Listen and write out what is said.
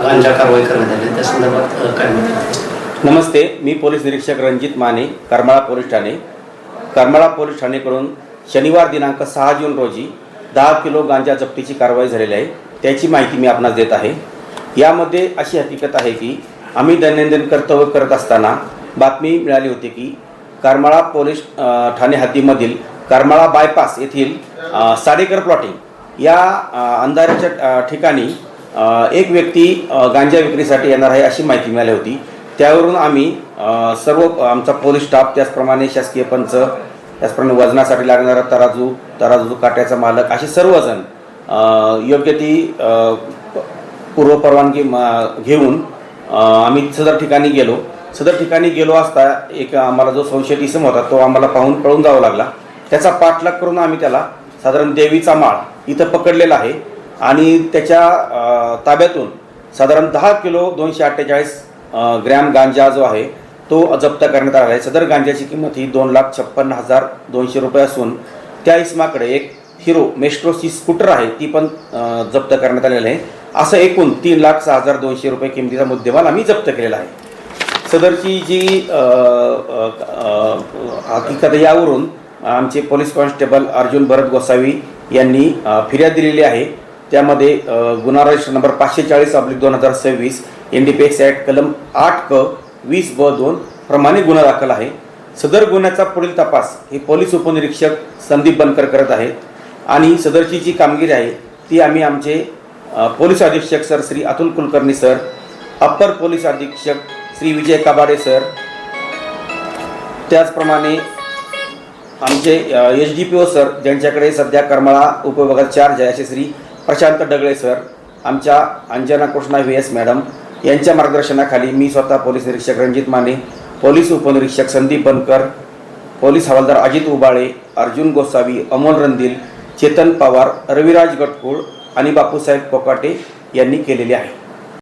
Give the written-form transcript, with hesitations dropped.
गांजा कारवाई करण्यात आली त्या संदर्भात काय म्हणतात? नमस्ते, मी पोलीस निरीक्षक रणजित माने, करमाळा पोलीस ठाणे. करमाळा पोलीस ठाणेकडून शनिवार दिनांक 6 जून रोजी 10 किलो गांजा जप्तीची कारवाई झालेली आहे. त्याची माहिती मी आपणास देत आहे. यामध्ये अशी हकीकत आहे की आम्ही दैनंदिन कर्तव्य करत असताना बातमी मिळाली होती की करमाळा पोलीस ठाणे हद्दीमधील करमाळा बायपास येथील साडेकर प्लॉटिंग या अंधाराच्या ठिकाणी एक व्यक्ती गांजा विक्रीसाठी येणार आहे अशी माहिती मिळाली होती. त्यावरून आम्ही सर्व आमचा पोलीस स्टाफ, त्याचप्रमाणे शासकीय पंच, त्याचप्रमाणे वजनासाठी लागणारा तराजू काट्याचा मालक असे सर्वजण योग्य ती पूर्व परवानगी घेऊन आम्ही सदर ठिकाणी गेलो असता एक आम्हाला जो संशयित इसम होता तो आम्हाला पाहून पळून जावं लागला. त्याचा पाठलाग करून आम्ही त्याला साधारण देवीचा माळ इथं पकडलेला आहे आणि त्याच्या ताब्यातून साधारण 10 किलो 248 ग्रॅम गांजा जो आहे तो जप्त करण्यात आला आहे. सदर गांजाची किंमत ही 2,56,200 रुपये असून त्या इसमाकडे एक हिरो मेस्ट्रोची स्कूटर आहे ती पण जप्त करण्यात आलेली आहे. असं एकूण 3,06,200 रुपये किमतीचा मुद्देमाल आम्ही जप्त केलेला आहे. सदरची जी हकीकत यावरून आमचे पोलीस कॉन्स्टेबल अर्जुन भरत गोसावी यांनी फिर्याद दिलेली आहे. त्यामध्ये गुन्हा रजिस्टर नंबर 540/2026 NDPS ॲक्ट कलम 8(क)20(ब)(2) प्रमाणे गुन्हा दाखल आहे. सदर गुन्ह्याचा पुढील तपास हे पोलीस उपनिरीक्षक संदीप बनकर करत आहेत आणि सदरची जी कामगिरी आहे ती आम्ही आमचे पोलीस अधीक्षक sir Shri Atul Kulkarni sir, upper police अधीक्षक श्री विजय काबाडे सर, त्याचप्रमाणे आमचे SDPO सर ज्यांच्याकडे सध्या करमाळा उपविभागात चार्ज आहे असे श्री प्रशांत डगळे सर, आमच्या अंजना कृष्णा VS मॅडम यांच्या मार्गदर्शनाखाली मी स्वतः पोलीस निरीक्षक रणजित माने, पोलीस उपनिरीक्षक संदीप बनकर, पोलीस हवालदार अजित उबाळे, अर्जुन गोसावी, अमोल रंदील, चेतन पवार, रविराज गटकुळ आणि बापूसाहेब कोकाटे यांनी केलेले आहे.